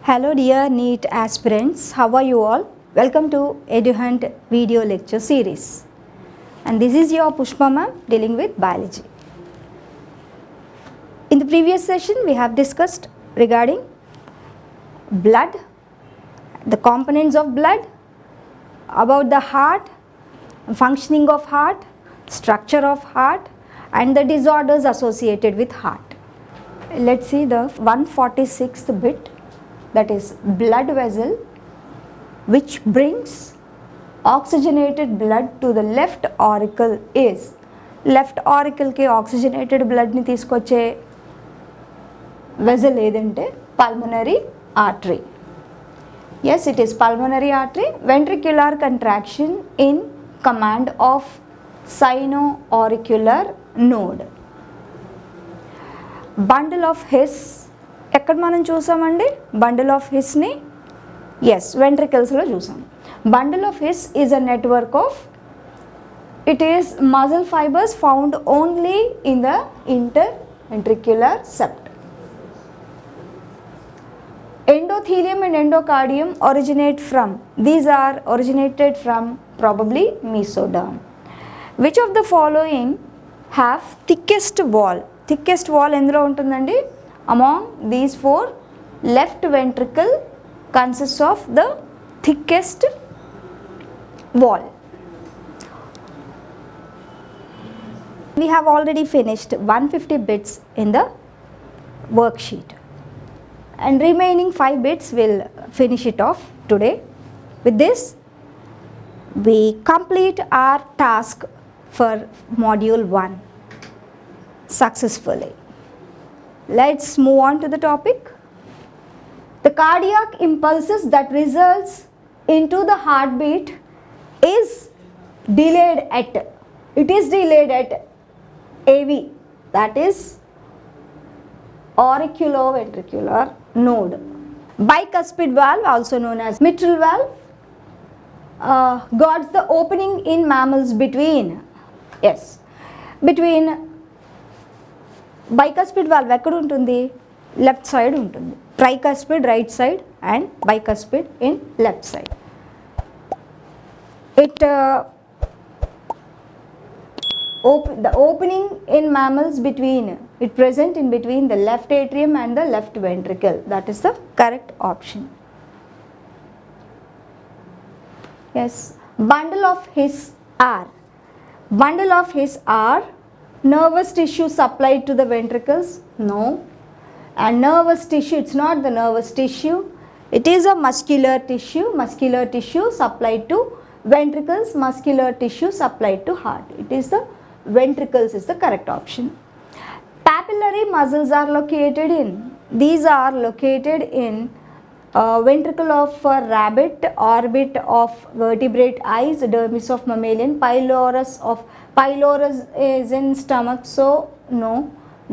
Hello dear NEET aspirants, how are you all? Welcome to EduHunt video lecture series. And this is your Pushpa ma'am dealing with biology. In the previous session we have discussed regarding blood, the components of blood, about the heart, functioning of heart, structure of heart and the disorders associated with heart. Let's see the 146th bit, that is blood vessel which brings oxygenated blood to the left auricle is, left auricle ki oxygenated blood ni teeskoche vessel edante pulmonary artery. Yes, it is pulmonary artery. Ventricular contraction in command of sino-auricular node. Bundle of His ఎక్కడ మనం చూసామండి bundle of హిస్ని? Yes, వెంట్రికల్స్లో చూసాం. Bundle of His is a network of, it is muscle fibres found only in the interventricular septum. Endothelium and endocardium these are originated from probably mesoderm. Which of the following have thickest wall? Thickest wall ఎందులో ఉంటుందండి? Among these four, left ventricle consists of the thickest wall. We have already finished 150 bits in the worksheet and remaining 5 bits will finish it off today. With this we complete our task for module 1 successfully. Let's move on to the topic. The cardiac impulses that results into the heartbeat is delayed at AV, that is auriculoventricular node. Bicuspid valve, also known as mitral valve, guards the opening in mammals between bicuspid valve ఎక్కడ ఉంటుంది? Left side ఉంటుంది. Tricuspid right side and bicuspid in left side. The opening in mammals it present in between the left atrium and the left ventricle. That is the correct option. Yes. Bundle of His are. Bundle of His are nervous tissue supplied to the ventricles? No. And nervous tissue, it's not the nervous tissue. It is a muscular tissue. Muscular tissue supplied to ventricles. Muscular tissue supplied to heart. It is the ventricles is the correct option. Papillary muscles are located in. These are located in ventricle of rabbit, orbit of vertebrate eyes, dermis of mammalian, pylorus is in stomach, so no.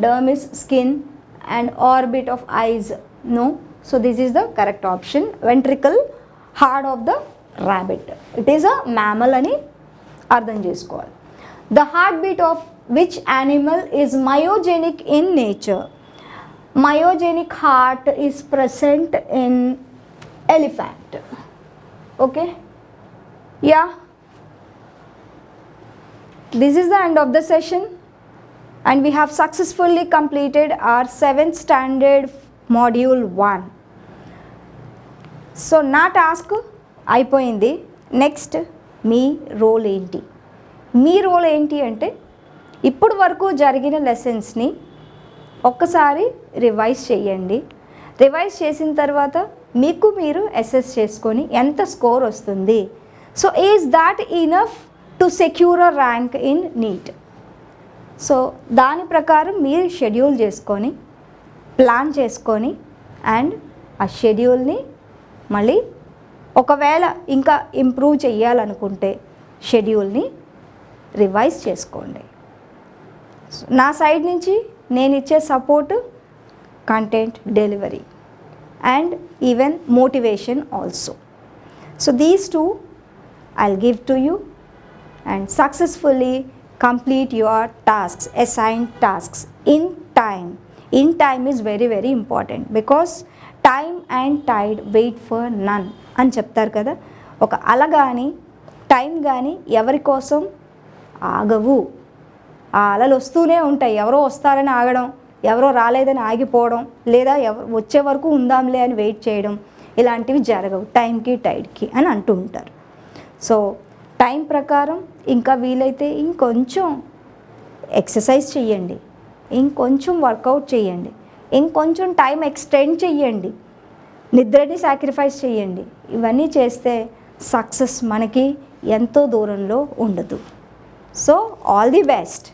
Dermis skin and orbit of eyes, no. So this is the correct option. Ventricle heart of the rabbit. It is a mammal ani ardham chesukovali. The heartbeat of which animal is myogenic in nature? Myogenic heart is present in elephant. Okay, yeah. This is the end of the session and we have successfully completed our 7th standard module 1. So నా task అయిపోయింది. Next మీ role ఏంటి? మీ role ఏంటి అంటే ఇప్పుడు వరకు జరిగిన లెసన్స్ని ఒక్కసారి revise చేయండి. రివైజ్ చేసిన తర్వాత మీకు మీరు అసెస్ చేసుకొని ఎంత స్కోర్ వస్తుంది. So is that enough to secure a rank in neat? So దాని ప్రకారం మీరు షెడ్యూల్ చేసుకొని ప్లాన్ చేసుకొని అండ్ ఆ షెడ్యూల్ని మళ్ళీ ఒకవేళ ఇంకా ఇంప్రూవ్ చేయాలనుకుంటే షెడ్యూల్ని రివైజ్ చేసుకోండి. నా సైడ్ నుంచి నేను ఇచ్చే support content delivery and even motivation also. So these two I'll give to you and successfully complete your tasks, assigned tasks in time. In time is very very important because time and tide wait for none అని చెప్తారు కదా. ఒక అల కానీ time కానీ ఎవరి కోసం ఆగవు. ఆ అలలు వస్తూనే ఉంటాయి. ఎవరో వస్తారని ఆగడం, ఎవరో రాలేదని ఆగిపోవడం, లేదా వచ్చే వరకు ఉందాంలే అని వెయిట్ చేయడం, ఇలాంటివి జరగవు టైంకి టైడ్కి అని అంటూ ఉంటారు. సో టైం ప్రకారం ఇంకా వీలైతే ఇంకొంచెం ఎక్సర్సైజ్ చేయండి, ఇంకొంచెం వర్కౌట్ చేయండి, ఇంకొంచెం టైం ఎక్స్టెండ్ చేయండి, నిద్రని సాక్రిఫైస్ చేయండి. ఇవన్నీ చేస్తే సక్సెస్ మనకి ఎంతో దూరంలో ఉండదు. So all the best.